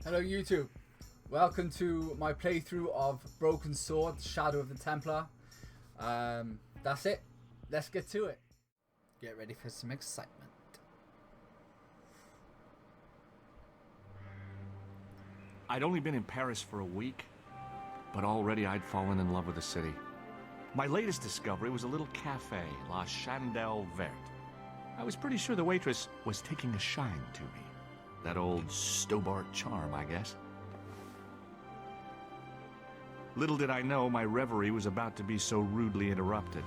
Hello YouTube, welcome to my playthrough of Broken Sword, Shadow of the Templar. That's it, let's get to it. Get ready for some excitement. I'd only been in Paris for a week, but already I'd fallen in love with the city. My latest discovery was a little cafe, La Chandelle Verte. I was pretty sure the waitress was taking a shine to me. That old Stobart charm, I guess. Little did I know my reverie was about to be so rudely interrupted.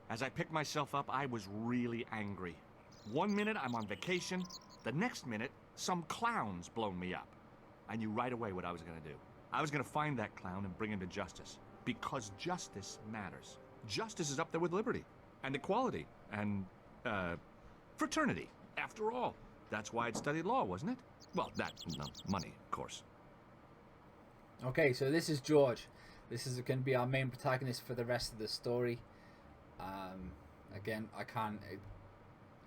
As I picked myself up, I was really angry. One minute I'm on vacation, the next minute some clown's blown me up. I knew right away what I was gonna do. I was gonna find that clown and bring him to justice. Because justice matters. Justice is up there with liberty, and equality, and, fraternity. After all, that's why I'd studied law, wasn't it? Well, money, of course. Okay, so this is George. This is going to be our main protagonist for the rest of the story. Again, I can't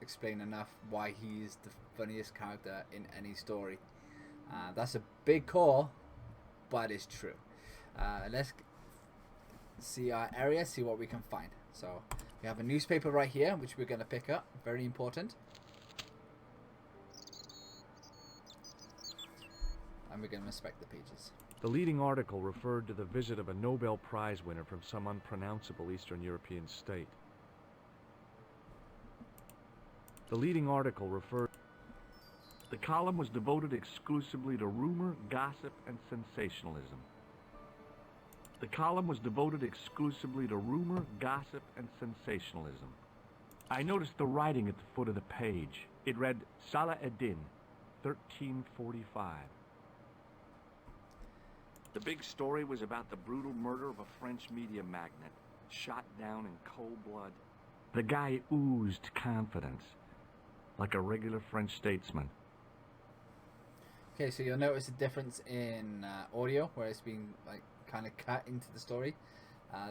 explain enough why he's the funniest character in any story. That's a big call, but it's true. Let's see our area, see what we can find. So we have a newspaper right here, which we're going to pick up. Very important. And we're going to inspect the pages. The leading article referred to the visit of a Nobel Prize winner from some unpronounceable Eastern European state. The leading article referred... The column was devoted exclusively to rumor, gossip, and sensationalism. The column was devoted exclusively to rumor, gossip, and sensationalism. I noticed the writing at the foot of the page. It read, Salah Eddin, 1345. The big story was about the brutal murder of a French media magnate, shot down in cold blood. The guy oozed confidence, like a regular French statesman. Okay, so you'll notice a difference in audio, where it's been like kind of cut into the story.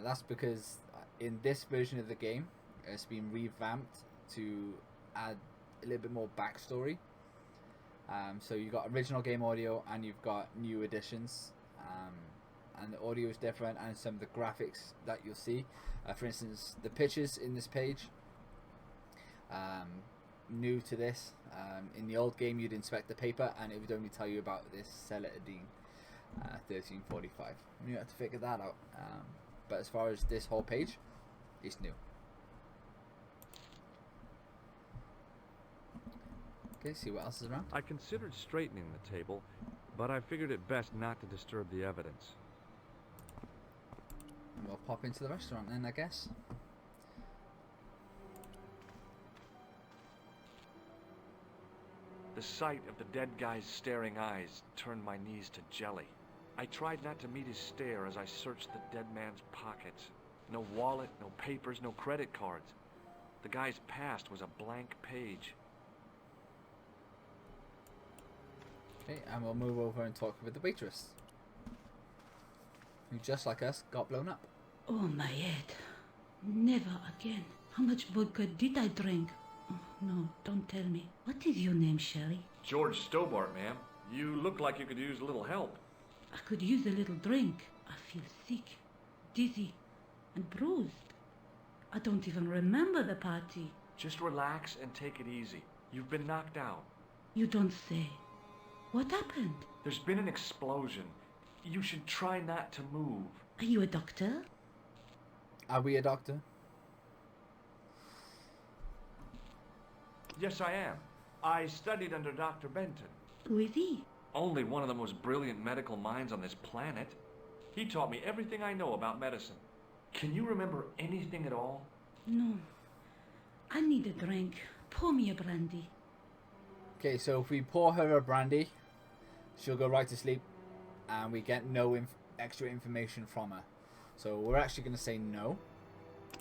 That's because in this version of the game, it's been revamped to add a little bit more backstory. So you've got original game audio and you've got new additions. And the audio is different, and some of the graphics that you'll see, for instance, the pictures in this page, new to this. In the old game, you'd inspect the paper and it would only tell you about this Salah Eddin 1345. You have to figure that out. But as far as this whole page, it's new. Okay, see what else is around. I considered straightening the table, but I figured it best not to disturb the evidence. We'll pop into the restaurant then, I guess. The sight of the dead guy's staring eyes turned my knees to jelly. I tried not to meet his stare as I searched the dead man's pockets. No wallet, no papers, no credit cards. The guy's past was a blank page. Okay, and we'll move over and talk with the waitress, who, just like us, got blown up. Oh, my head. Never again. How much vodka did I drink? Oh, no, don't tell me. What is your name, Sherry? George Stobart, ma'am. You look like you could use a little help. I could use a little drink. I feel sick, dizzy, and bruised. I don't even remember the party. Just relax and take it easy. You've been knocked out. You don't say. What happened? There's been an explosion. You should try not to move. Are you a doctor? Are we a doctor? Yes, I am. I studied under Dr. Benton. Who is he? Only one of the most brilliant medical minds on this planet. He taught me everything I know about medicine. Can you remember anything at all? No. I need a drink. Pour me a brandy. Okay, so if we pour her a brandy, she'll go right to sleep, and we get no extra information from her. So we're actually going to say no.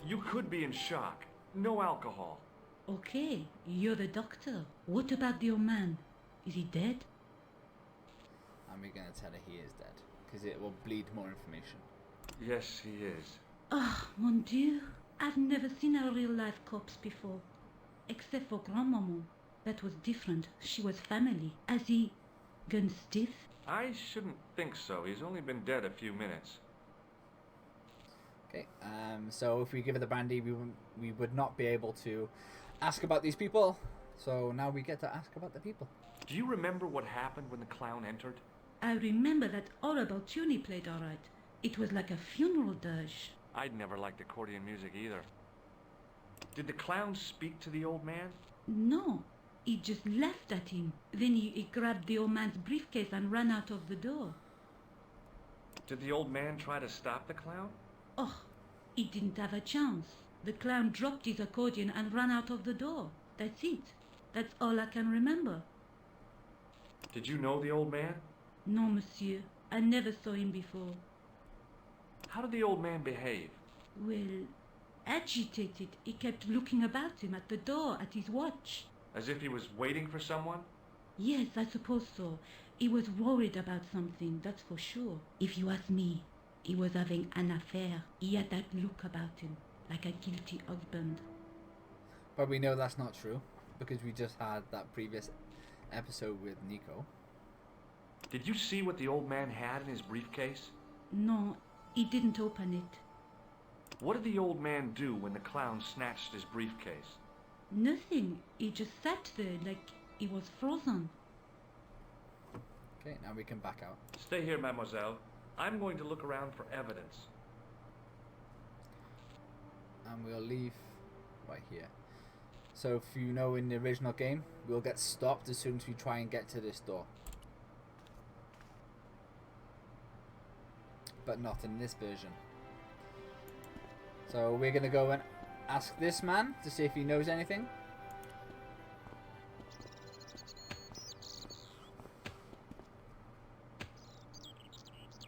You could be in shock. No alcohol. Okay, you're the doctor. What about the old man? Is he dead? And we're going to tell her he is dead, because it will bleed more information. Yes, he is. Ah, mon Dieu. I've never seen a real-life corpse before. Except for Grandmaman. That was different. She was family. Has he gone stiff? I shouldn't think so. He's only been dead a few minutes. Okay, so if we give her the brandy, we would not be able to ask about these people. So now we get to ask about the people. Do you remember what happened when the clown entered? I remember that horrible tune he played all right. It was like a funeral dirge. I'd never liked accordion music either. Did the clown speak to the old man? No, he just laughed at him. Then he grabbed the old man's briefcase and ran out of the door. Did the old man try to stop the clown? Oh, he didn't have a chance. The clown dropped his accordion and ran out of the door. That's it. That's all I can remember. Did you know the old man? No, monsieur. I never saw him before. How did the old man behave? Well, agitated. He kept looking about him at the door, at his watch. As if he was waiting for someone? Yes, I suppose so. He was worried about something, that's for sure. If you ask me, he was having an affair. He had that look about him, like a guilty husband. But we know that's not true, because we just had that previous episode with Nico. Did you see what the old man had in his briefcase? No, he didn't open it. What did the old man do when the clown snatched his briefcase? Nothing. He just sat there like he was frozen. Okay, now we can back out. Stay here, mademoiselle. I'm going to look around for evidence. And we'll leave right here. So if you know, in the original game, we'll get stopped as soon as we try and get to this door. But not in this version. So we're going to go and ask this man to see if he knows anything.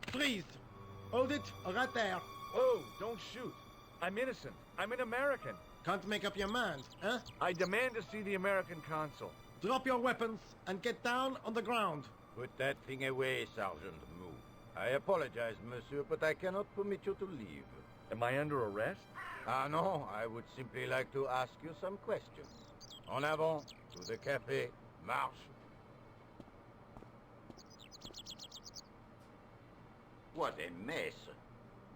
Please, hold it right there. Oh, don't shoot. I'm innocent. I'm an American. Can't make up your mind, huh? I demand to see the American consul. Drop your weapons and get down on the ground. Put that thing away, Sergeant Moo. I apologize, monsieur, but I cannot permit you to leave. Am I under arrest? Ah, no, I would simply like to ask you some questions. En avant, to the café, marche. What a mess.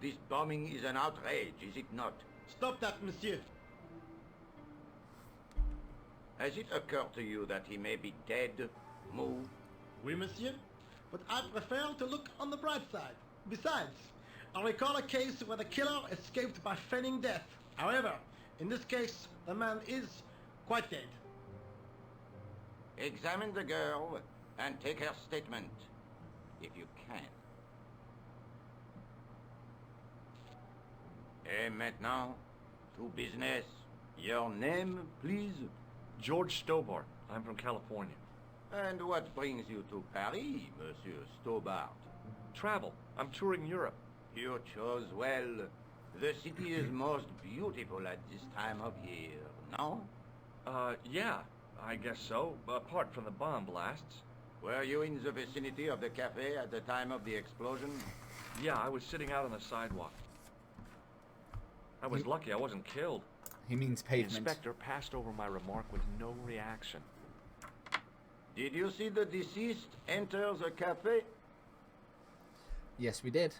This bombing is an outrage, is it not? Stop that, monsieur. Has it occurred to you that he may be dead, Moo? Oui, monsieur. But I prefer to look on the bright side. Besides, I recall a case where the killer escaped by feigning death. However, in this case, the man is quite dead. Examine the girl and take her statement, if you can. Et maintenant, to business. Your name, please? George Stobart. I'm from California. And what brings you to Paris, Monsieur Stobart? Travel. I'm touring Europe. You chose well. The city is most beautiful at this time of year, no? Yeah, I guess so, apart from the bomb blasts. Were you in the vicinity of the cafe at the time of the explosion? Yeah, I was sitting out on the sidewalk. I was lucky I wasn't killed. He means The pavement. inspector passed over my remark with no reaction. Did you see the deceased enter the cafe? Yes, we did.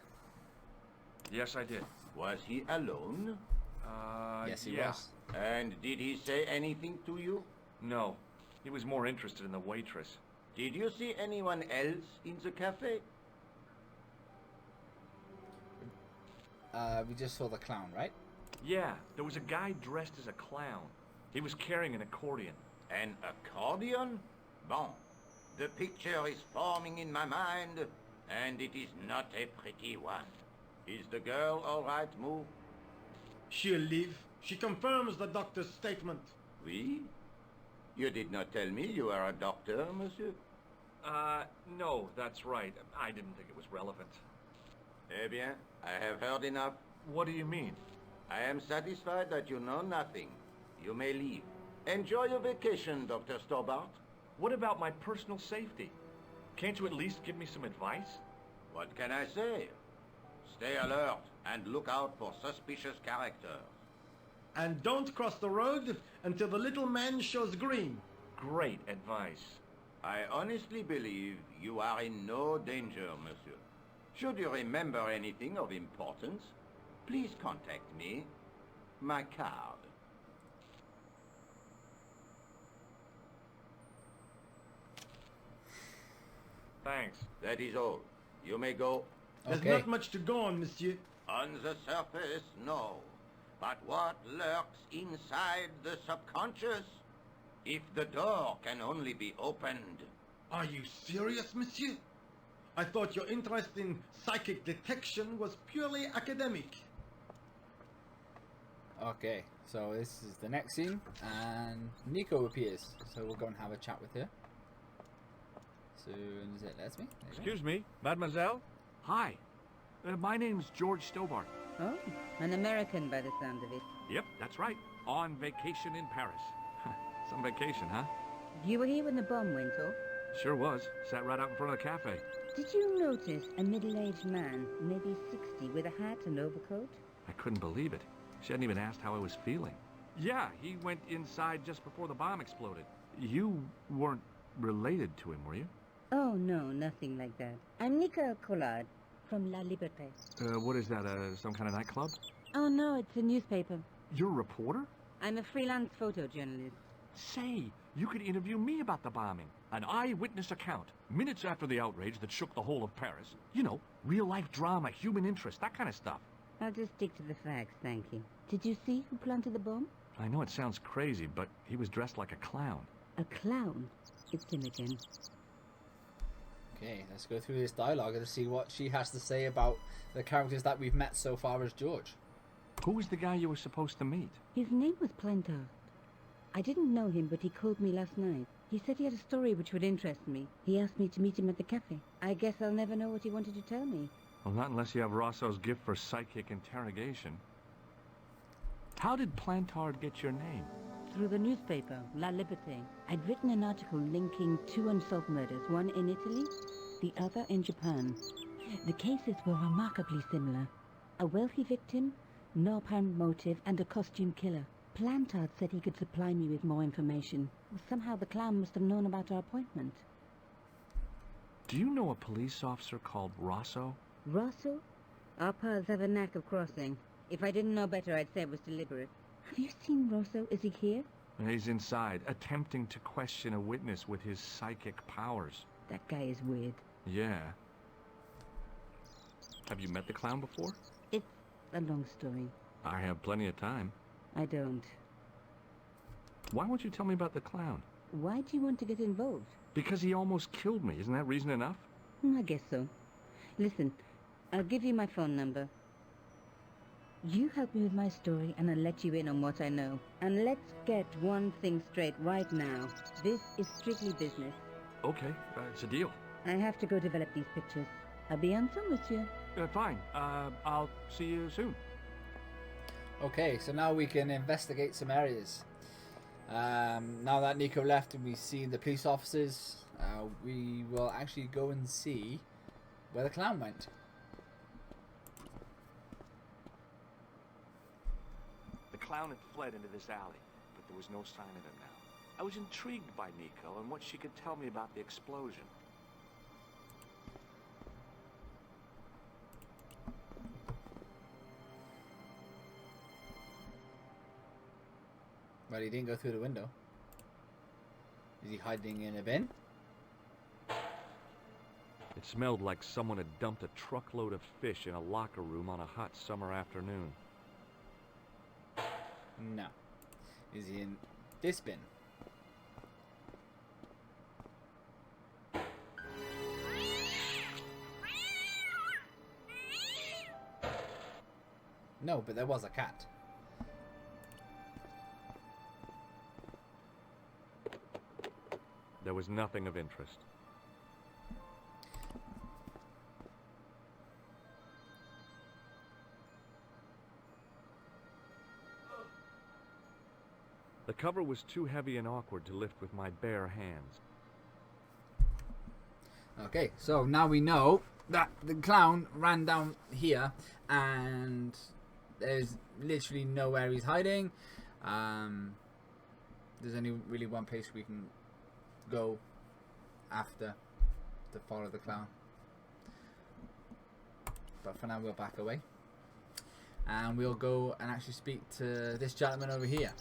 Yes, I did. Was he alone? Yes, he yeah. was. And did he say anything to you? No, he was more interested in the waitress. Did you see anyone else in the cafe? We just saw the clown, right? Yeah, there was a guy dressed as a clown. He was carrying an accordion. An accordion? Bon. The picture is forming in my mind, and it is not a pretty one. Is the girl all right, Moo? She'll leave. She confirms the doctor's statement. Oui? You did not tell me you are a doctor, monsieur. No, that's right. I didn't think it was relevant. Eh bien, I have heard enough. What do you mean? I am satisfied that you know nothing. You may leave. Enjoy your vacation, Dr. Stobart. What about my personal safety? Can't you at least give me some advice? What can I say? Stay alert and look out for suspicious characters. And don't cross the road until the little man shows green. Great advice. I honestly believe you are in no danger, monsieur. Should you remember anything of importance, please contact me. My card. Thanks. That is all. You may go. There's Okay. not much to go on, monsieur. On the surface, no. But what lurks inside the subconscious? If the door can only be opened. Are you serious, monsieur? I thought your interest in psychic detection was purely academic. Okay, so this is the next scene, and Nico appears. So we'll go and have a chat with her. Soon as it lets me. There you go. Excuse me, mademoiselle? Hi. My name's George Stobart. Oh, an American by the sound of it. Yep, that's right. On vacation in Paris. Some vacation, huh? You were here when the bomb went off? Sure was. Sat right out in front of the cafe. Did you notice a middle-aged man, maybe 60, with a hat and overcoat? I couldn't believe it. She hadn't even asked how I was feeling. Yeah, he went inside just before the bomb exploded. You weren't related to him, were you? Oh, no, nothing like that. I'm Nika Collard from La Liberté. What is that, some kind of nightclub? Oh, no, it's a newspaper. You're a reporter? I'm a freelance photojournalist. Say, you could interview me about the bombing. An eyewitness account, minutes after the outrage that shook the whole of Paris. You know, real-life drama, human interest, that kind of stuff. I'll just stick to the facts, thank you. Did you see who planted the bomb? I know it sounds crazy, but he was dressed like a clown. A clown. It's him again. Okay, let's go through this dialogue and see what she has to say about the characters that we've met so far as George. Who was the guy you were supposed to meet? His name was Plantar. I didn't know him, but he called me last night. He said he had a story which would interest me. He asked me to meet him at the cafe. I guess I'll never know what he wanted to tell me. Well, not unless you have Rosso's gift for psychic interrogation. How did Plantard get your name? Through the newspaper, La Liberté. I'd written an article linking two unsolved murders, one in Italy, the other in Japan. The cases were remarkably similar. A wealthy victim, no apparent motive, and a costume killer. Plantard said he could supply me with more information. Somehow the clown must have known about our appointment. Do you know a police officer called Rosso? Rosso? Our paths have a knack of crossing. If I didn't know better, I'd say it was deliberate. Have you seen Rosso? Is he here? He's inside, attempting to question a witness with his psychic powers. That guy is weird. Yeah. Have you met the clown before? It's a long story. I have plenty of time. I don't. Why won't you tell me about the clown? Why do you want to get involved? Because he almost killed me. Isn't that reason enough? I guess so. Listen, I'll give you my phone number. You help me with my story and I'll let you in on what I know. And let's get one thing straight right now. This is strictly business. Okay, it's a deal. I have to go develop these pictures. I'll be on phone, monsieur. Fine. I'll see you soon. Okay, so now we can investigate some areas. Now that Nico left and we've seen the police officers, we will actually go and see where the clown went. The clown had fled into this alley, but there was no sign of him now. I was intrigued by Nico and what she could tell me about the explosion. Well, he didn't go through the window. Is he hiding in a bin? It smelled like someone had dumped a truckload of fish in a locker room on a hot summer afternoon. No. Is he in this bin? No, but there was a cat. There was nothing of interest. The cover was too heavy and awkward to lift with my bare hands. Okay, so now we know that the clown ran down here and there's literally nowhere he's hiding. There's only really one place we can go after to follow the clown. But for now we'll back away. And we'll go and actually speak to this gentleman over here.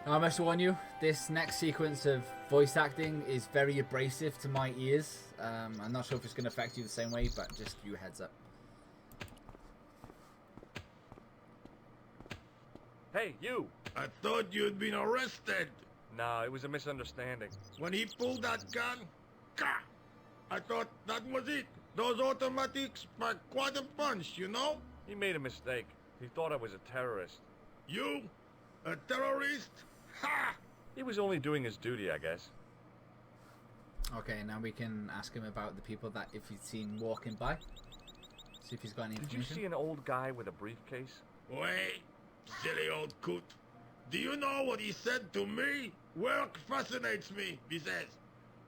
Now, I must warn you, this next sequence of voice acting is very abrasive to my ears. I'm not sure if it's going to affect you the same way, but just you heads up. Hey, you! I thought you'd been arrested. No, it was a misunderstanding. When he pulled that gun, ka! I thought that was it. Those automatics pack quite a punch, you know? He made a mistake. He thought I was a terrorist. You? A terrorist? Ha! He was only doing his duty, I guess. Okay, now we can ask him about the people that if he's seen walking by. See if he's got any Did information. you see an old guy with a briefcase? Wait, silly old coot. Do you know what he said to me? Work fascinates me, he says.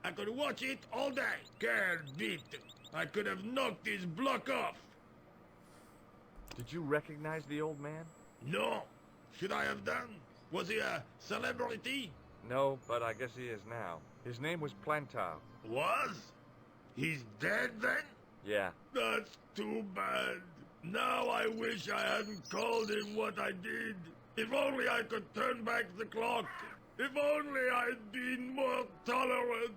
I could watch it all day. Can't beat. I could have knocked his block off. Did you recognize the old man? No. Should I have done? Was he a celebrity? No, but I guess he is now. His name was Plantar. Was? He's dead then? Yeah. That's too bad. Now I wish I hadn't called him what I did. If only I could turn back the clock. If only I'd been more tolerant.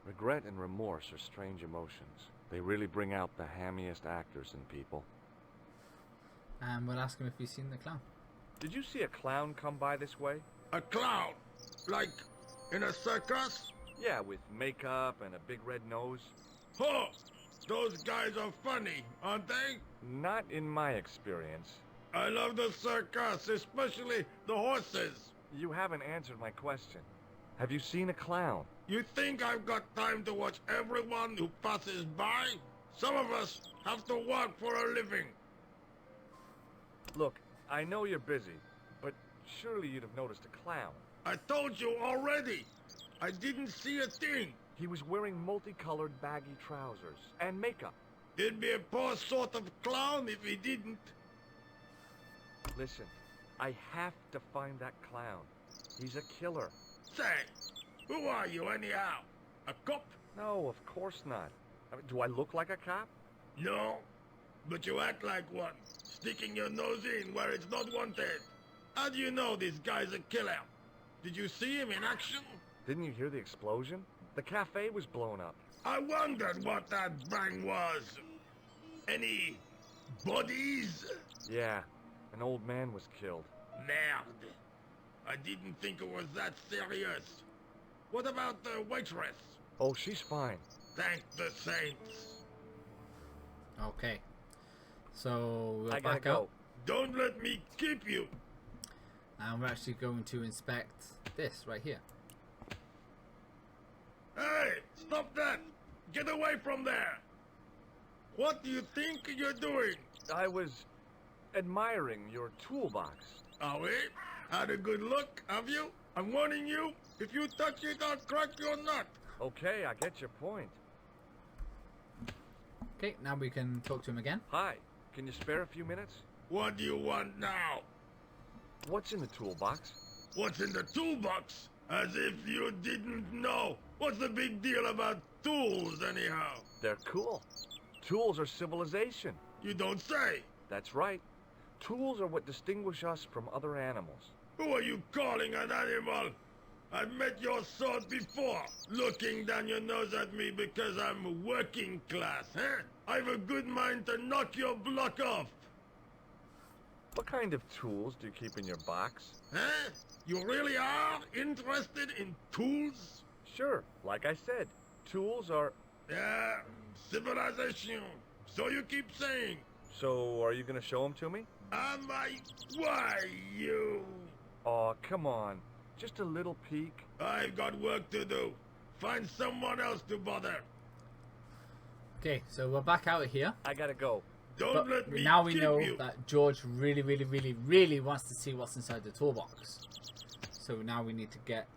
Regret and remorse are strange emotions. They really bring out the hammiest actors in people. And we'll ask him if he's seen the clown. Did you see a clown come by this way? A clown? Like in a circus? Yeah, with makeup and a big red nose. Oh, those guys are funny, aren't they? Not in my experience. I love the circus, especially the horses. You haven't answered my question. Have you seen a clown? You think I've got time to watch everyone who passes by? Some of us have to work for a living. Look, I know you're busy, but surely you'd have noticed a clown. I told you already. I didn't see a thing. He was wearing multicolored baggy trousers and makeup. He'd be a poor sort of clown if he didn't. Listen, I have to find that clown. He's a killer. Say, who are you anyhow? A cop? No, of course not. I mean, do I look like a cop? No, but you act like one, sticking your nose in where it's not wanted. How do you know this guy's a killer? Did you see him in action? Didn't you hear the explosion? The cafe was blown up. I wondered what that bang was. Any bodies? Yeah, an old man was killed. Merde. I didn't think it was that serious. What about the waitress? Oh, she's fine. Thank the saints. Okay. So we'll I gotta back go. out. Don't let me keep you. And we're actually going to inspect this right here. Hey, stop that! Get away from there! What do you think you're doing? I was admiring your toolbox. Oh, wait? Had a good look, have you? I'm warning you, if you touch it, I'll crack your nut. Okay, I get your point. Okay, now we can talk to him again. Hi, can you spare a few minutes? What do you want now? What's in the toolbox? What's in the toolbox? As if you didn't know. What's the big deal about tools, anyhow? They're cool. Tools are civilization. You don't say. That's right. Tools are what distinguish us from other animals. Who are you calling an animal? I've met your sort before, looking down your nose at me because I'm working class, huh? I've a good mind to knock your block off. What kind of tools do you keep in your box? Huh? You really are interested in tools? Sure, like I said, tools are... Yeah, civilization. So you keep saying. So, are you gonna show them to me? Am I? Why, you? Aw, come on. Just a little peek. I've got work to do. Find someone else to bother. Okay, so we're back out of here. I gotta go. Don't But let me now we keep know you. that George really wants to see what's inside the toolbox. So now we need to get,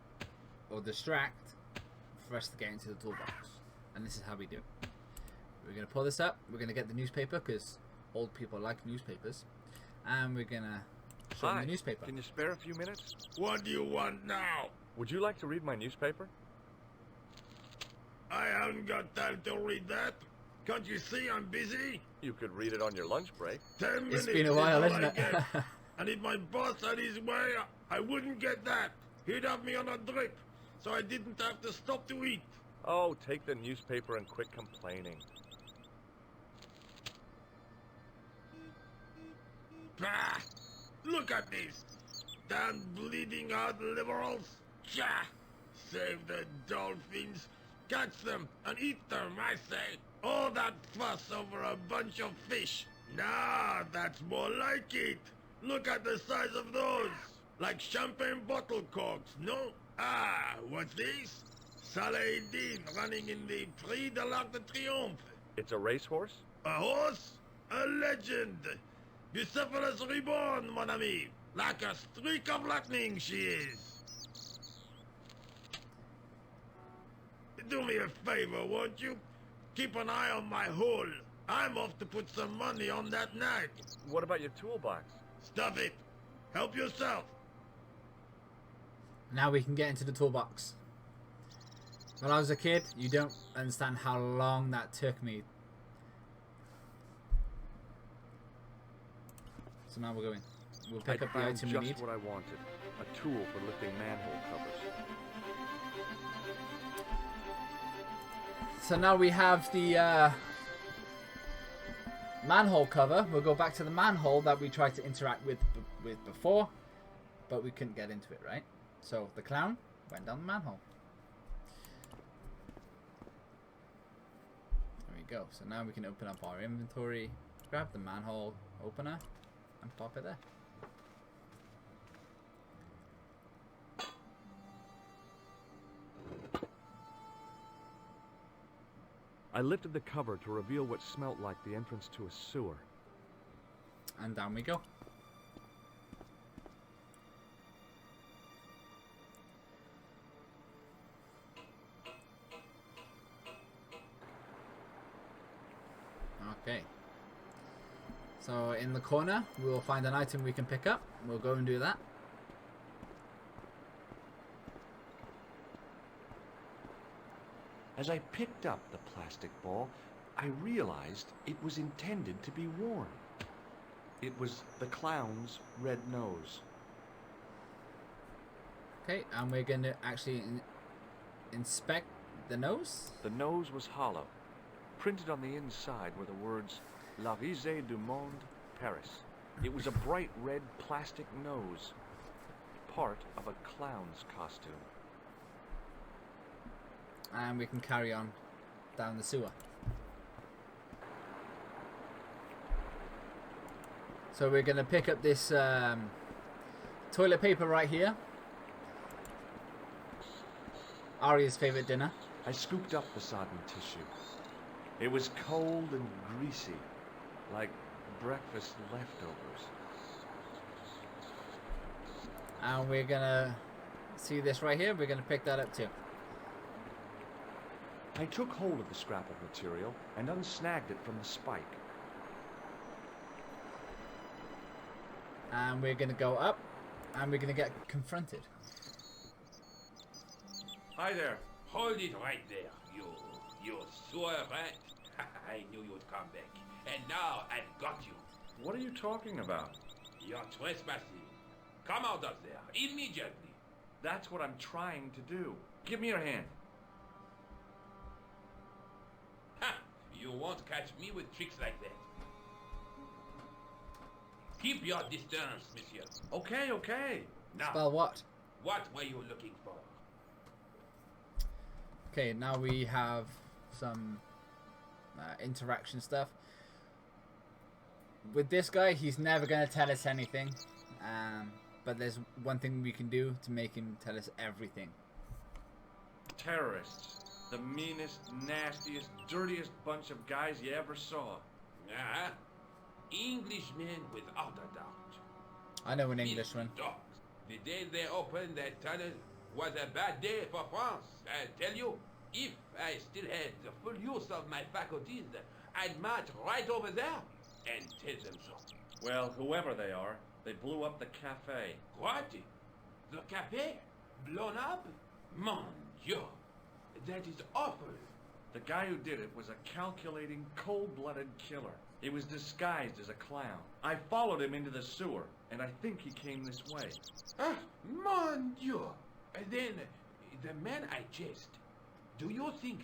or distract, for us to get into the toolbox. And this is how we do. We're going to pull this up. We're going to get the newspaper, because old people like newspapers. And we're going to show them Hi, the newspaper. can you spare a few minutes? What do you want now? Would you like to read my newspaper? I haven't got time to read that. Can't you see I'm busy? You could read it on your lunch break. 10 minutes It's been a while, is all isn't I it? get. And if my boss had his way, I wouldn't get that. He'd have me on a drip, so I didn't have to stop to eat. Oh, take the newspaper and quit complaining. Bah! Look at this. Damn bleeding out liberals. Cha! Save the dolphins. Catch them and eat them, I say. All that fuss over a bunch of fish. Nah, that's more like it. Look at the size of those. Like champagne bottle corks, no? Ah, what's this? Saladin running in the Prix de l'Arc de Triomphe. It's a racehorse? A horse? A legend. Bucephalus reborn, mon ami. Like a streak of lightning she is. Do me a favor, won't you? Keep an eye on my hole. I'm off to put some money on that night. What about your toolbox? Stuff it. Help yourself. Now we can get into the toolbox. When I was a kid, you don't understand how long that took me. So now we're going. We'll pick up the found item just we need. what I wanted. A tool for lifting manhole covers. So now we have the manhole cover. We'll go back to the manhole that we tried to interact with before, but we couldn't get into it, right? So the clown went down the manhole. There we go. So now we can open up our inventory, grab the manhole opener, and pop it there. I lifted the cover to reveal what smelt like the entrance to a sewer. And down we go. Okay. So in the corner, we'll find an item we can pick up. We'll go and do that. As I picked up the plastic ball, I realized it was intended to be worn. It was the clown's red nose. Okay, and we're going to actually inspect the nose. The nose was hollow. Printed on the inside were the words, La Risée du Monde, Paris. It was a bright red plastic nose, part of a clown's costume. And we can carry on down the sewer. So we're going to pick up this toilet paper right here. Arya's favorite dinner. I scooped up the sodden tissue. It was cold and greasy, like breakfast leftovers. And we're going to see this right here. We're going to pick that up too. I took hold of the scrap of material and unsnagged it from the spike. And we're going to go up. And we're going to get confronted. Hi there. Hold it right there, you sewer rat. I knew you'd come back. And now I've got you. What are you talking about? You're trespassing. Come out of there, immediately. That's what I'm trying to do. Give me your hand. Ha! You won't catch me with tricks like that. Keep your distance, monsieur. Okay, okay. Now, Spell what? what were you looking for? Okay, now we have some interaction stuff. With this guy, he's never going to tell us anything. but there's one thing we can do to make him tell us everything. Terrorists. The meanest, nastiest, dirtiest bunch of guys you ever saw. Ah, Englishmen without a doubt. I know an Filthy Englishman. dogs. The day they opened that tunnel was a bad day for France. I tell you, if I still had the full use of my faculties, I'd march right over there and tell them so. Well, whoever they are, they blew up the cafe. What? The cafe? Blown up? Mon Dieu. That is awful. The guy who did it was a calculating, cold-blooded killer. He was disguised as a clown. I followed him into the sewer, and I think he came this way. Ah, mon Dieu. Then, the man I chased, do you think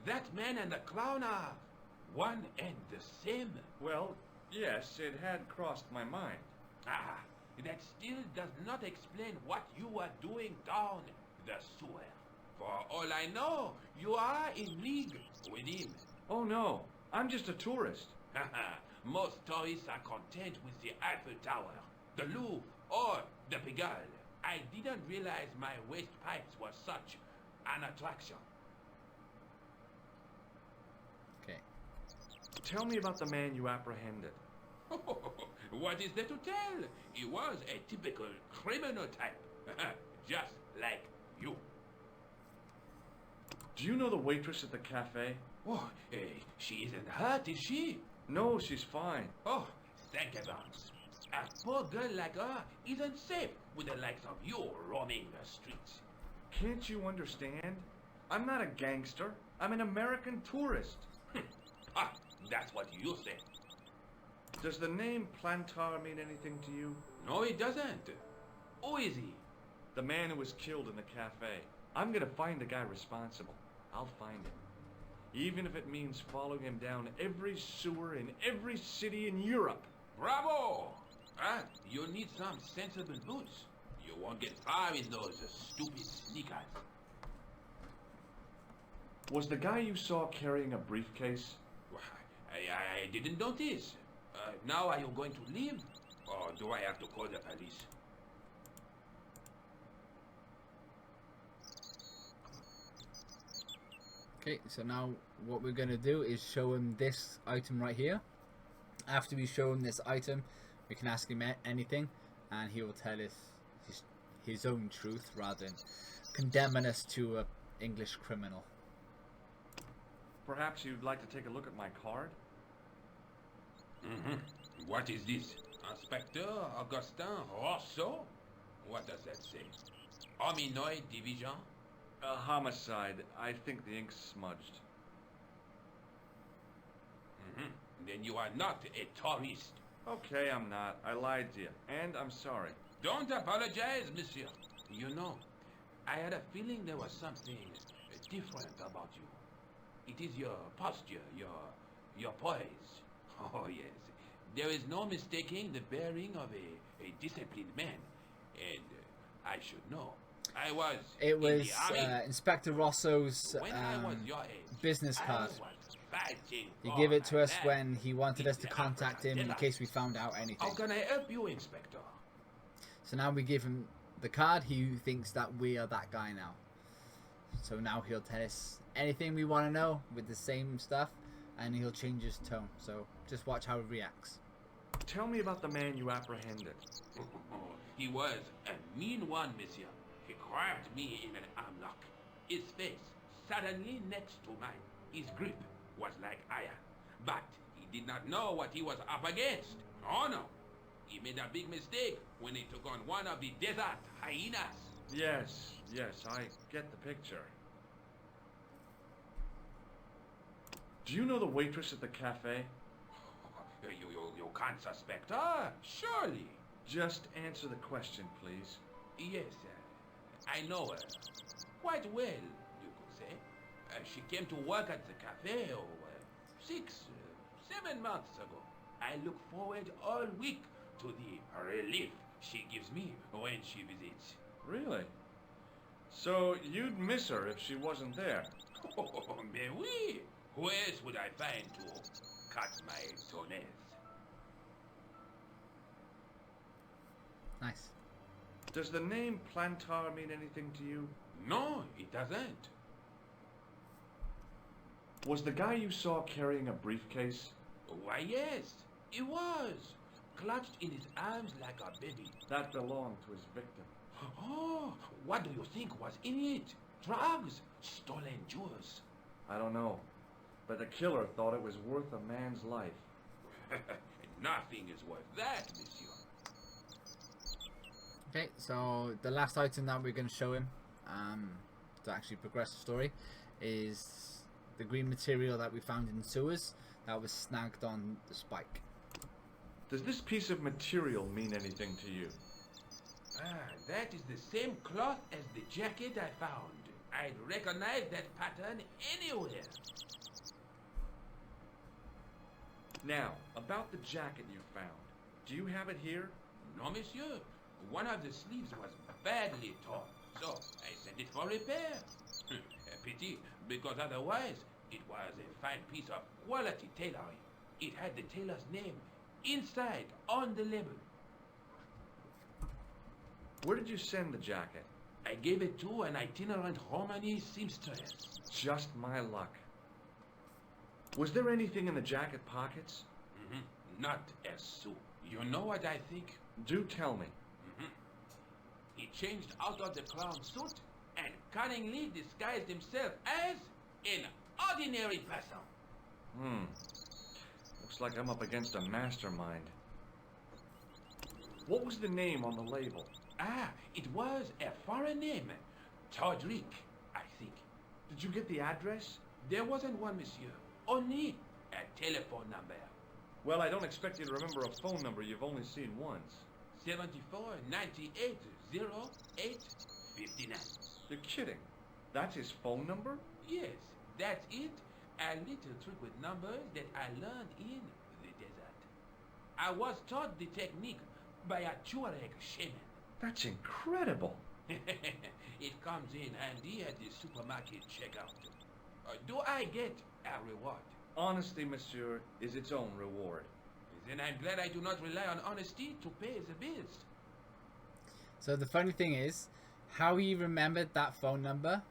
that man and the clown are one and the same? Well, yes, it had crossed my mind. Ah, that still does not explain what you are doing down the sewer. For all I know, you are in league with him. Oh no, I'm just a tourist. Most tourists are content with the Eiffel Tower, the Louvre, or the Pigalle. I didn't realize my waste pipes were such an attraction. Okay. Tell me about the man you apprehended. What is there to tell? He was a typical criminal type, just like you. Do you know the waitress at the cafe? Oh, she isn't hurt, is she? No, she's fine. Oh, thank heavens. A poor girl like her isn't safe with the likes of you roaming the streets. Can't you understand? I'm not a gangster. I'm an American tourist. Ah, that's what you say. Does the name Plantar mean anything to you? No, it doesn't. Who is he? The man who was killed in the cafe. I'm gonna find the guy responsible. I'll find him. Even if it means following him down every sewer in every city in Europe. Bravo! Ah, you need some sensible boots. You won't get far in those stupid sneakers. Was the guy you saw carrying a briefcase? Why, I didn't notice. Now are you going to leave? Or do I have to call the police? Okay, so now what we're going to do is show him this item right here. After we show him this item, we can ask him anything, and he will tell us his own truth rather than condemning us to an English criminal. Perhaps you'd like to take a look at my card? Mm-hmm. What is this? Inspector Augustin Rousseau? What does that say? Hominoid Division? A homicide. I think the ink's smudged. Mm-hmm. Then you are not a tourist. Okay, I'm not. I lied to you. And I'm sorry. Don't apologize, monsieur. You know, I had a feeling there was something different about you. It is your posture, your poise. Oh, yes. There is no mistaking the bearing of a disciplined man. And I should know. It was Inspector Rosso's when I was your age, business card. He He gave it to us when he wanted us to contact him in case we found out anything. How can I help you, Inspector? So now we give him the card. He thinks that we are that guy now. So now he'll tell us anything we want to know with the same stuff, and he'll change his tone. So just watch how he reacts. Tell me about the man you apprehended. He was a mean one, monsieur. He grabbed me in an armlock. His face suddenly next to mine. His grip was like iron. But he did not know what he was up against. Oh no. He made a big mistake when he took on one of the desert hyenas. Yes, I get the picture. Do you know the waitress at the cafe? You can't suspect her, surely. Just answer the question, please. Yes, I know her. Quite well, you could say. She came to work at the cafe 7 months ago. I look forward all week to the relief she gives me when she visits. Really? So you'd miss her if she wasn't there? Oh, mais oui. Who else would I find to cut my toenails? Nice. Does the name Plantar mean anything to you? No, it doesn't. Was the guy you saw carrying a briefcase? Why, yes, it was. Clutched in his arms like a baby. That belonged to his victim. Oh, what do you think was in it? Drugs? Stolen jewels? I don't know, but the killer thought it was worth a man's life. Nothing is worth that, monsieur. Okay, so the last item that we're going to show him to actually progress the story is the green material that we found in the sewers that was snagged on the spike. Does this piece of material mean anything to you? Ah, that is the same cloth as the jacket I found. I'd recognize that pattern anywhere. Now, about the jacket you found. Do you have it here? No, monsieur. One of the sleeves was badly torn, so I sent it for repair. A pity, because otherwise it was a fine piece of quality tailoring. It had the tailor's name inside on the label. Where did you send the jacket? I gave it to an itinerant Romani seamstress. Just my luck. Was there anything in the jacket pockets? Not a sou. You know what I think? Do tell me. He changed out of the clown suit and cunningly disguised himself as an ordinary person. Looks like I'm up against a mastermind. What was the name on the label? Ah, it was a foreign name. Todrick, I think. Did you get the address? There wasn't one, monsieur. Only a telephone number. Well, I don't expect you to remember a phone number you've only seen once. 74 98 08 59. You're kidding. That's his phone number? Yes, that's it. A little trick with numbers that I learned in the desert. I was taught the technique by a Tuareg shaman. That's incredible. It comes in handy at the supermarket checkout. Do I get a reward? Honesty, monsieur, is its own reward. Then I'm glad I do not rely on honesty to pay the bills. So the funny thing is, how he remembered that phone number,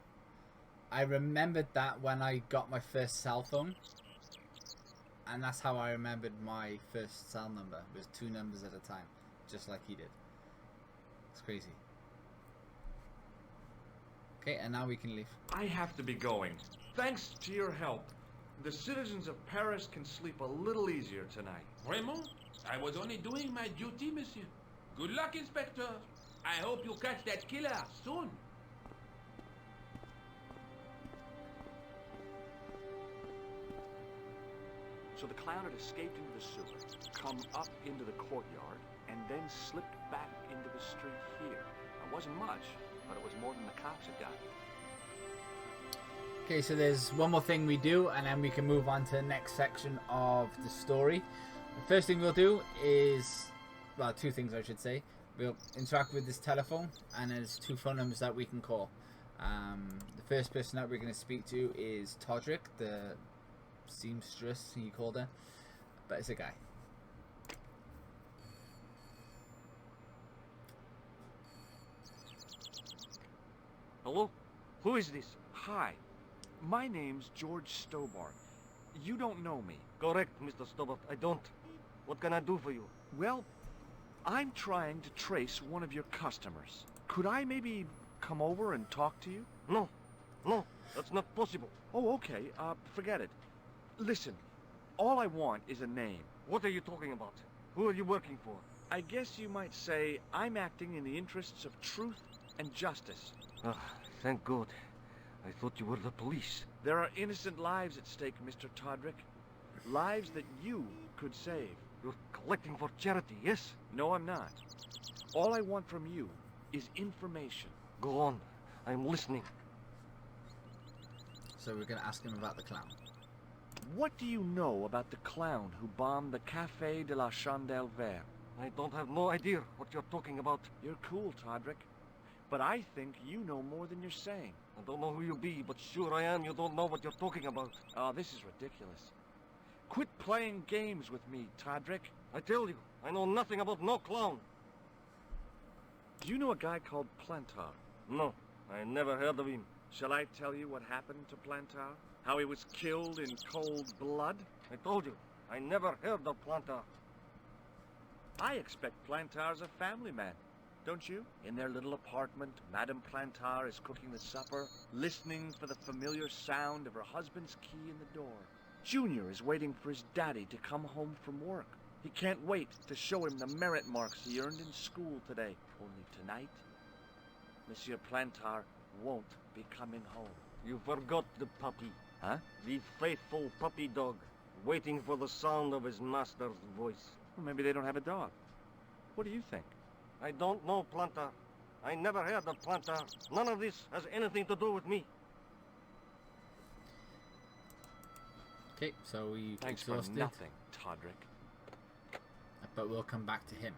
I remembered that when I got my first cell phone. And that's how I remembered my first cell number. It was 2 numbers at a time, just like he did. It's crazy. Okay, and now we can leave. I have to be going. Thanks to your help, the citizens of Paris can sleep a little easier tonight. Raymond, I was only doing my duty, monsieur. Good luck, Inspector. I hope you catch that killer soon. So the clown had escaped into the sewer, come up into the courtyard, and then slipped back into the street here. It wasn't much, but it was more than the cops had got. Okay, so there's one more thing we do, and then we can move on to the next section of the story. The first thing we'll do is, well, 2 things I should say. We'll interact with this telephone, and there's 2 phone numbers that we can call. The first person that we're going to speak to is Todrick, the seamstress, he called her, but it's a guy. Hello? Who is this? Hi. My name's George Stobart. You don't know me. Correct, Mr. Stobart. I don't. What can I do for you? Well, I'm trying to trace one of your customers. Could I maybe come over and talk to you? No. No, that's not possible. Oh, okay. Forget it. Listen, all I want is a name. What are you talking about? Who are you working for? I guess you might say I'm acting in the interests of truth and justice. Ah, thank God. I thought you were the police. There are innocent lives at stake, Mr. Todrick. Lives that you could save. You're collecting for charity, yes? No, I'm not. All I want from you is information. Go on. I'm listening. So we're going to ask him about the clown. What do you know about the clown who bombed the Café de la Chandelle Verte? I don't have no idea what you're talking about. You're cool, Todrick. But I think you know more than you're saying. I don't know who you be, but sure I am you don't know what you're talking about. Oh, this is ridiculous. Quit playing games with me, Todrick. I tell you, I know nothing about no clown. Do you know a guy called Plantar? No, I never heard of him. Shall I tell you what happened to Plantar? How he was killed in cold blood? I told you, I never heard of Plantar. I expect Plantar's a family man, don't you? In their little apartment, Madame Plantar is cooking the supper, listening for the familiar sound of her husband's key in the door. Junior is waiting for his daddy to come home from work. He can't wait to show him the merit marks he earned in school today. Only tonight, Monsieur Plantar won't be coming home. You forgot the puppy. Huh? The faithful puppy dog, waiting for the sound of his master's voice. Well, maybe they don't have a dog. What do you think? I don't know, Plantar. I never heard of Plantar. None of this has anything to do with me. Okay, so we Thanks exhausted, for nothing, Todrick. but we'll come back to him.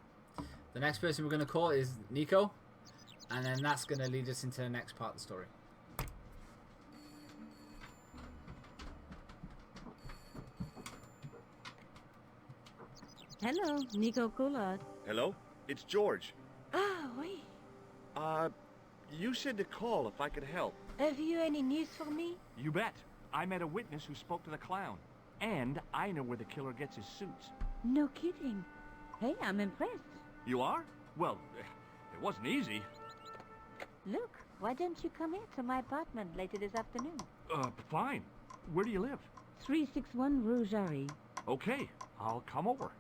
The next person we're going to call is Nico, and then that's going to lead us into the next part of the story. Hello, Nico Coulard. Hello? It's George. Ah, oui. You said to call if I could help. Have you any news for me? You bet. I met a witness who spoke to the clown. And I know where the killer gets his suits. No kidding. Hey, I'm impressed. You are? Well, it wasn't easy. Look, why don't you come here to my apartment later this afternoon? Fine. Where do you live? 361 Rue Jarry. Okay, I'll come over.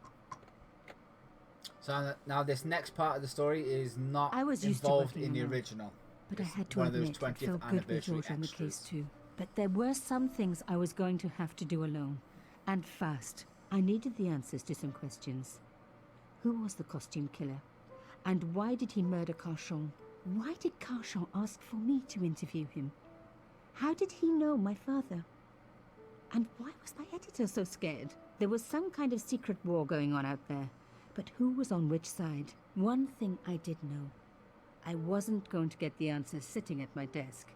So now this next part of the story is not I was used to involved working in the alone, original. But I It's had to one of those admit, I 20th felt good with anniversary George on the extras. case too. But there were some things I was going to have to do alone. And fast. I needed the answers to some questions. Who was the costume killer? And why did he murder Carchon? Why did Carchon ask for me to interview him? How did he know my father? And why was my editor so scared? There was some kind of secret war going on out there. But who was on which side? One thing I did know. I wasn't going to get the answers sitting at my desk.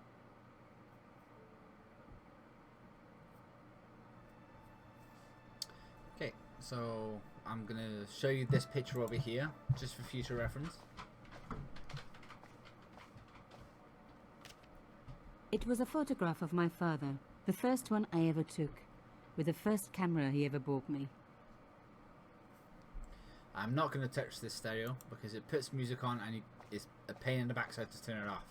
Okay, so I'm going to show you this picture over here, just for future reference. It was a photograph of my father, the first one I ever took, with the first camera he ever bought me. I'm not going to touch this stereo because it puts music on and it's a pain in the backside to turn it off.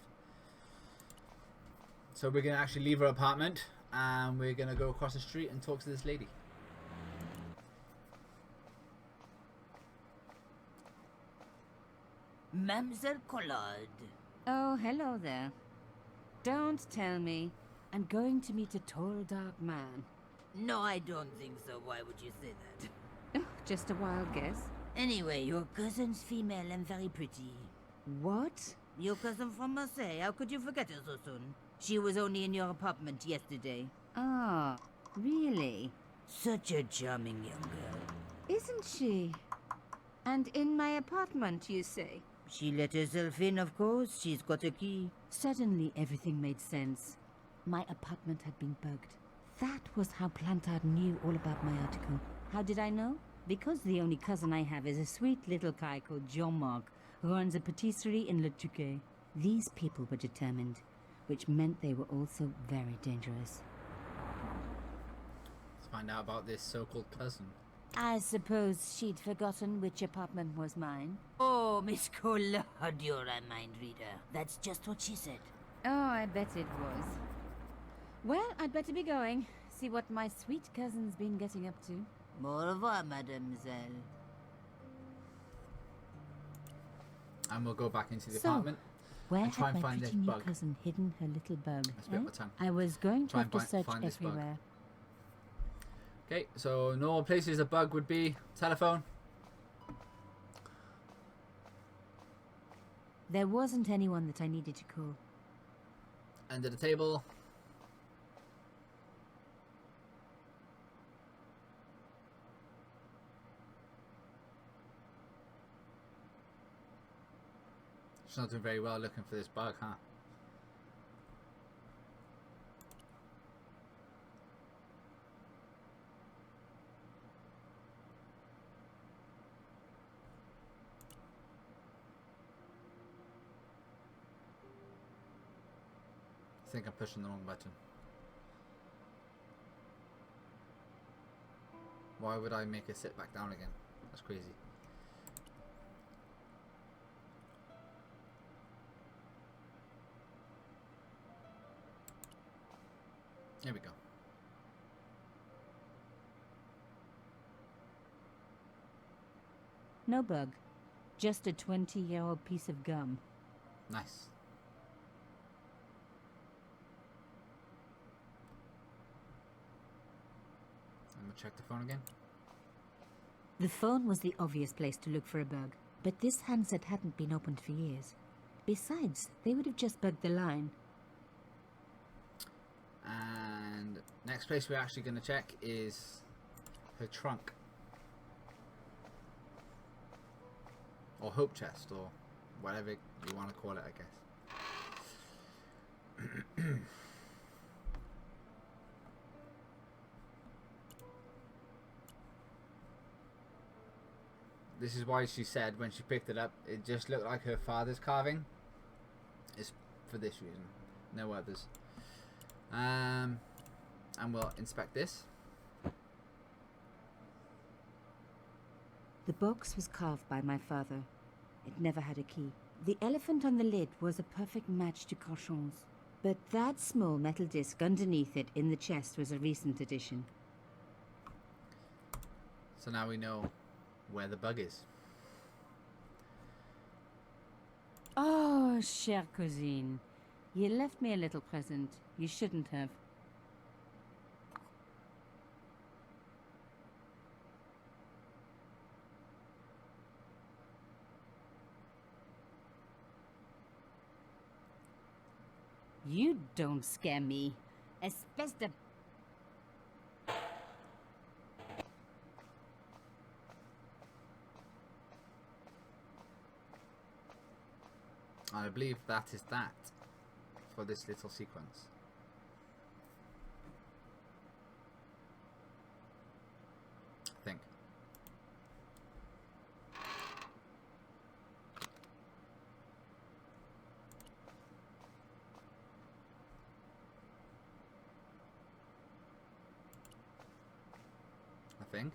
So we're going to actually leave our apartment and we're going to go across the street and talk to this lady. Mademoiselle Collard. Oh, hello there. Don't tell me. I'm going to meet a tall, dark man. No, I don't think so. Why would you say that? Oh, just a wild guess. Anyway, your cousin's female and very pretty. What? Your cousin from Marseille. How could you forget her so soon? She was only in your apartment yesterday. Ah, really? Such a charming young girl. Isn't she? And in my apartment, you say? She let herself in, of course. She's got a key. Suddenly, everything made sense. My apartment had been bugged. That was how Plantard knew all about my article. How did I know? Because the only cousin I have is a sweet little guy called Jean-Marc, who runs a patisserie in Le Touquet. These people were determined, which meant they were also very dangerous. Let's find out about this so-called cousin. I suppose she'd forgotten which apartment was mine. Oh, Miss Collard, you're a mind reader. That's just what she said. Oh, I bet it was. Well, I'd better be going. See what my sweet cousin's been getting up to. Au revoir, mademoiselle. And we'll go back into the So, apartment Where and try had and my find this pretty new bug. cousin hidden her little bug? Let's bit my tongue. I was going to Try have and to search find this bug. everywhere. Okay, so normal places a bug would be telephone. There wasn't anyone that I needed to call. Under the table. She's not doing very well looking for this bug, huh? think I'm pushing the wrong button. Why would I make it sit back down again? That's crazy. There we go. No bug. Just a 20-year-old piece of gum. Nice. I'm gonna check the phone again. The phone was the obvious place to look for a bug, but this handset hadn't been opened for years. Besides, they would have just bugged the line. And next place we're actually going to check is her trunk. Or hope chest, or whatever you want to call it, I guess. This is why she said when she picked it up, it just looked like her father's carving. It's for this reason, no others. And we'll inspect this. The box was carved by my father. It never had a key. The elephant on the lid was a perfect match to Cochon's. But that small metal disc underneath it in the chest was a recent addition. So now we know where the bug is. Oh, chère cousine. You left me a little present. You shouldn't have. You don't scare me. Espèce de... I believe that is that for this little sequence. I think.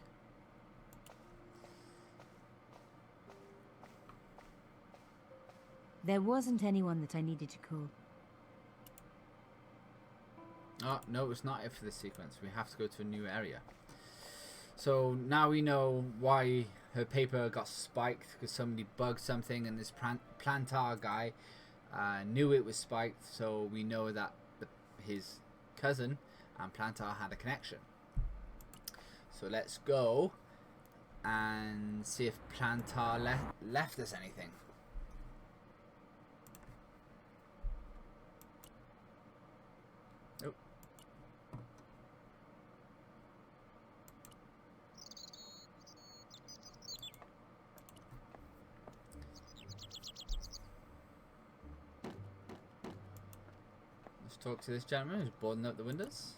There wasn't anyone that I needed to call. Oh, no, it's not it for this sequence. We have to go to a new area. So now we know why her paper got spiked, because somebody bugged something, and this Plantar guy knew it was spiked, so we know that his cousin and Plantar had a connection. So let's go and see if Plantar left us anything. Nope. Let's talk to this gentleman who's boarding up the windows.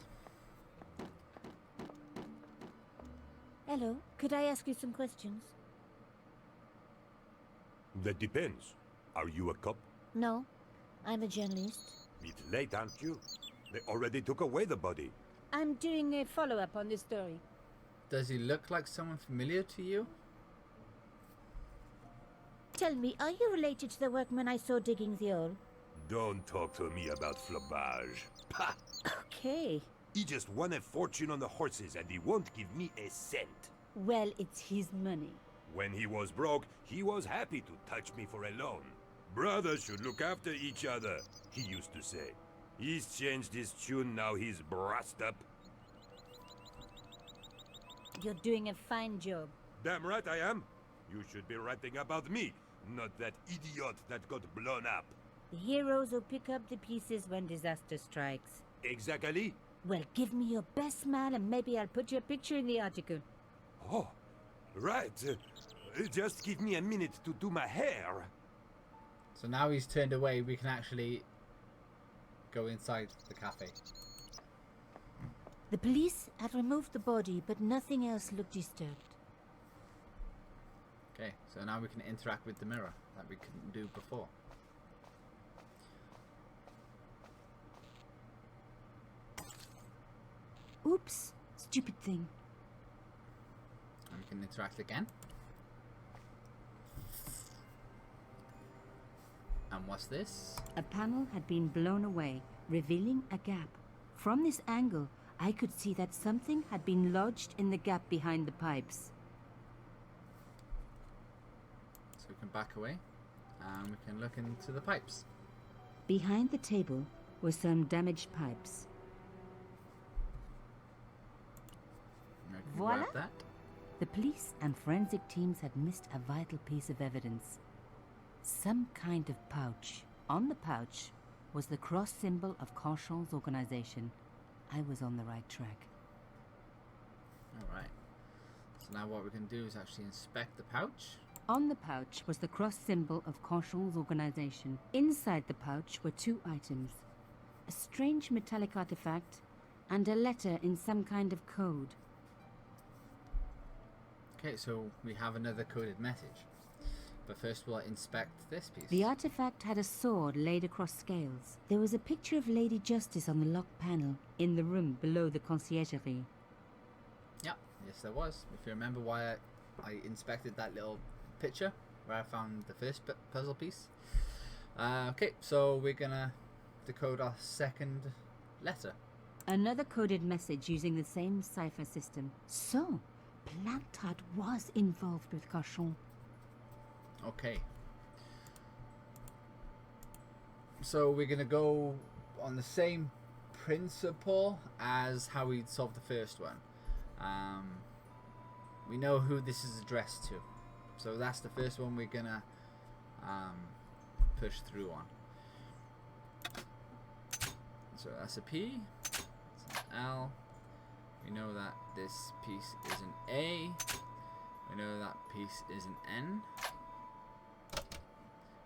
Hello, could I ask you some questions? That depends. Are you a cop? No, I'm a journalist. It's late, aren't you? They already took away the body. I'm doing a follow-up on this story. Does he look like someone familiar to you? Tell me, are you related to the workman I saw digging the hole? Don't talk to me about Flobage. Pah! Okay. He just won a fortune on the horses and he won't give me a cent. Well, it's his money. When he was broke, he was happy to touch me for a loan. Brothers should look after each other, he used to say. He's changed his tune, now he's brassed up. You're doing a fine job. Damn right I am. You should be writing about me, not that idiot that got blown up. The heroes who pick up the pieces when disaster strikes. Exactly. Well, give me your best smile and maybe I'll put your picture in the article. Oh, right. Just give me a minute to do my hair. So now he's turned away, we can actually go inside the cafe. The police had removed the body, but nothing else looked disturbed. Okay, so now we can interact with the mirror that we couldn't do before. Oops, stupid thing. And we can interact again. And what's this? A panel had been blown away, revealing a gap. From this angle, I could see that something had been lodged in the gap behind the pipes. So we can back away and we can look into the pipes. Behind the table were some damaged pipes. And we can Voila! grab that. The police and forensic teams had missed a vital piece of evidence. Some kind of pouch. On the pouch was the cross symbol of Carchon's organization. I was on the right track. Alright. So now what we can do is actually inspect the pouch. On the pouch was the cross symbol of Carchon's organization. Inside the pouch were two items. A strange metallic artifact and a letter in some kind of code. Okay, so we have another coded message. But first we'll inspect this piece. The artifact had a sword laid across scales. There was a picture of Lady Justice on the locked panel in the room below the conciergerie. Yeah, yes there was. If you remember why I inspected that little picture where I found the first puzzle piece. Okay, so we're gonna decode our second letter. Another coded message using the same cipher system. So, Plantard was involved with Carchon. Okay. So we're gonna go on the same principle as how we solved the first one. We know who this is addressed to. So that's the first one we're gonna push through on. So that's a P, it's an L. We know that this piece is an A. We know that piece is an N.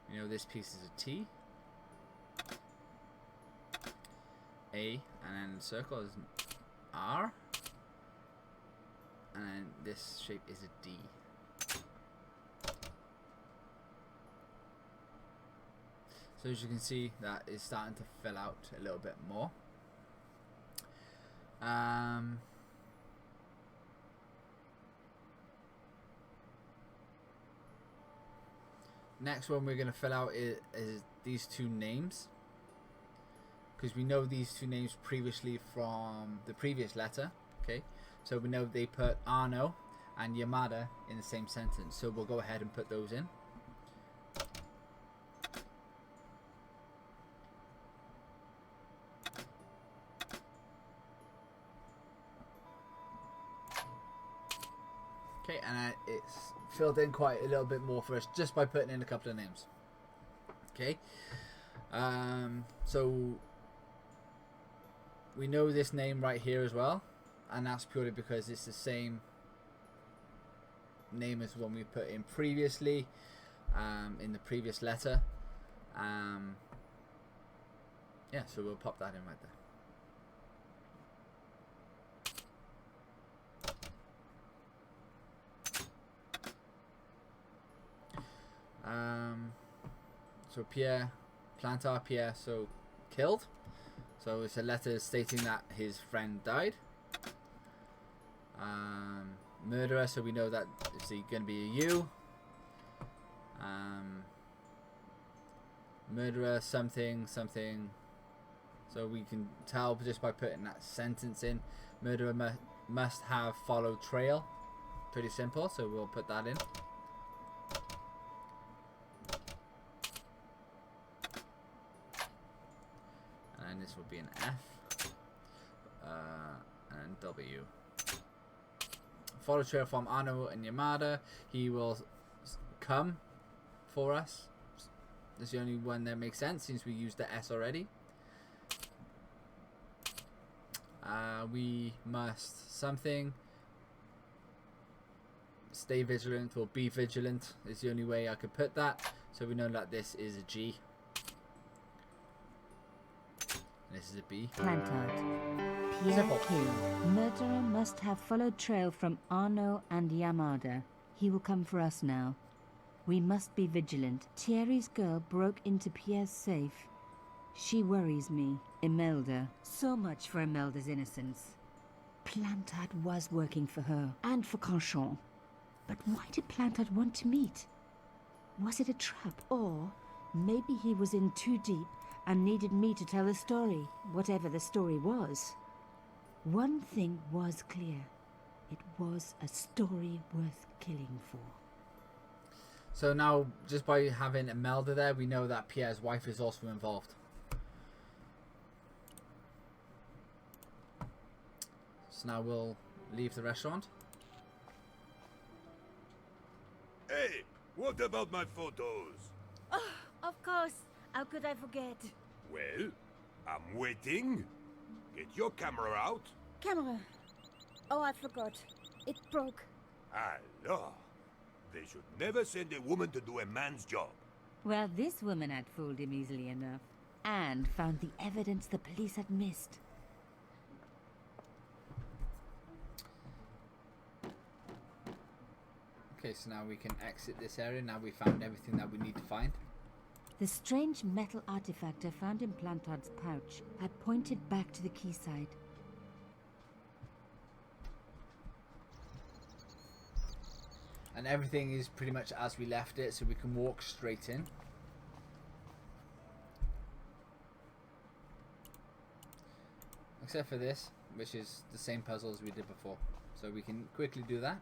We know this piece is a T. A, and then the circle is an R. And then this shape is a D. So as you can see, that is starting to fill out a little bit more. Next one we're going to fill out is these two names, because we know these two names previously from the previous letter. Okay, so we know they put Arno and Yamada in the same sentence, so we'll go ahead and put those in. Okay, and it's filled in quite a little bit more for us just by putting in a couple of names. Okay, so we know this name right here as well, and that's purely because it's the same name as the one we put in previously, in the previous letter. Yeah, so we'll pop that in right there. So Pierre, Plantard Pierre, so killed. So it's a letter stating that his friend died. Murderer, so we know that it's going to be a U. Murderer, something, something. So we can tell just by putting that sentence in. Murderer must have followed trail. Pretty simple, so we'll put that in. And this will be an F and W. Follow trail from Arno and Yamada. He will come for us. That's the only one that makes sense since we used the S already. We must something. Stay vigilant or be vigilant is the only way I could put that. So we know that this is a G. This is a B. Plantard. Pierre killed. Murderer must have followed trail from Arno and Yamada. He will come for us now. We must be vigilant. Thierry's girl broke into Pierre's safe. She worries me. Imelda. So much for Imelda's innocence. Plantard was working for her and for Cauchon. But why did Plantard want to meet? Was it a trap? Or maybe he was in too deep and needed me to tell the story, whatever the story was. One thing was clear. It was a story worth killing for. So now, just by having Imelda there, we know that Pierre's wife is also involved. So now we'll leave the restaurant. Hey, what about my photos? Oh, of course. How could I forget? Well, I'm waiting. Get your camera out. Camera. Oh, I forgot. It broke. Alors, they should never send a woman to do a man's job. Well, this woman had fooled him easily enough. And found the evidence the police had missed. Okay, so now we can exit this area. Now we found everything that we need to find. The strange metal artifact I found in Plantard's pouch had pointed back to the quayside. And everything is pretty much as we left it, so we can walk straight in. Except for this, which is the same puzzle as we did before. So we can quickly do that.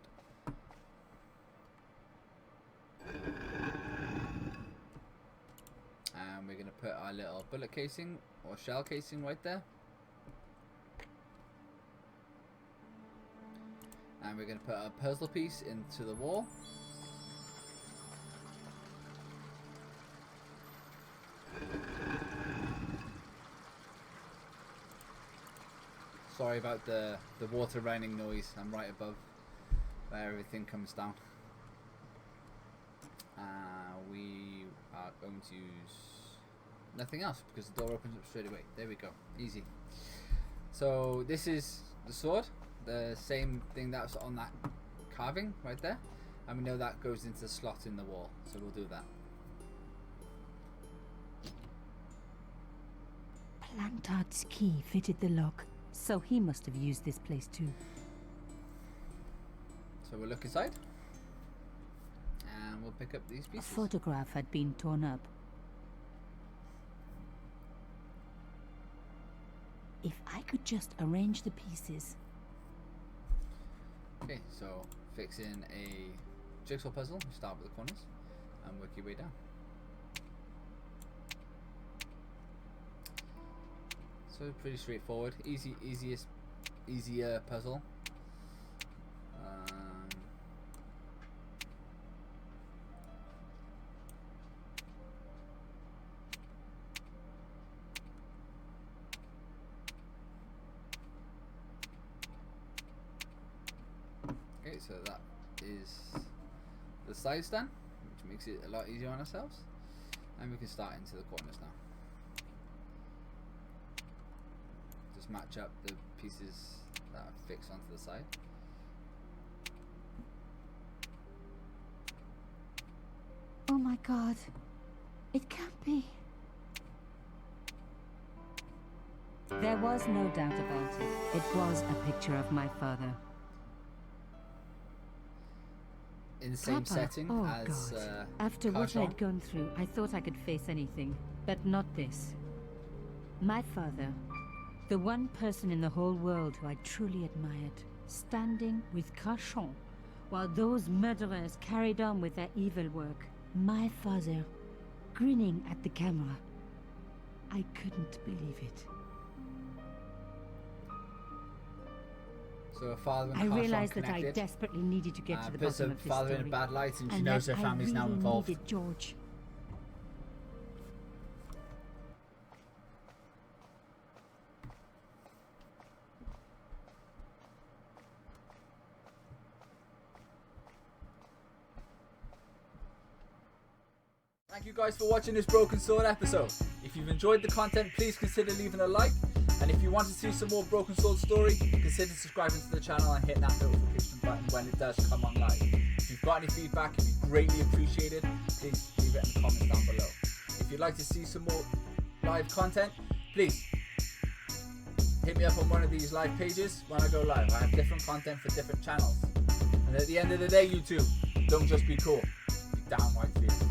And we're going to put our little bullet casing or shell casing right there. And we're going to put a puzzle piece into the wall. Sorry about the water running noise. I'm right above where everything comes down. We are going to use nothing else because the door opens up straight away. There we go. Easy. So this is the sword. The same thing that's on that carving right there. And we know that goes into the slot in the wall. So we'll do that. Plantard's key fitted the lock, so he must have used this place too. So we'll look inside. And we'll pick up these A pieces. photograph had been torn up. If I could just arrange the pieces. Okay, so fixing a jigsaw puzzle. You start with the corners and work your way down. So pretty straightforward, easier puzzle. Okay, so that is the sides done, which makes it a lot easier on ourselves, and we can start into the corners now. Just match up the pieces that are fixed onto the side. Oh my god. It can't be. There was no doubt about it. It was a picture of my father. In the same Papa, setting oh as God. After what Cauchon. I'd gone through, I thought I could face anything, but not this. My father, the one person in the whole world who I truly admired, standing with Cauchon while those murderers carried on with their evil work. My father, grinning at the camera. I couldn't believe it. So a father and I Cauchon realized that I connected. desperately needed to get to the puts bottom her of this father story. in a bad light, and she And knows that her family's I now really involved. needed George. Thank you guys for watching this Broken Sword episode. If you've enjoyed the content, please consider leaving a like. And if you want to see some more Broken Sword story, consider subscribing to the channel and hit that notification button when it does come on live. If you've got any feedback, it'd be greatly appreciated. Please leave it in the comments down below. If you'd like to see some more live content, please consider subscribing to the channel and hit that notification button when it does come on live. If you've got any feedback, it'd be greatly appreciated. Please leave it in the comments down below. If you'd like to see some more live content, please consider subscribing to the channel and hit that notification button when it does come on live. If you'd like to see some more live content, please hit me up on one of these live pages when I go live. I have different content for different channels. And at the end of the day, YouTube, don't just be cool. Be downright fierce.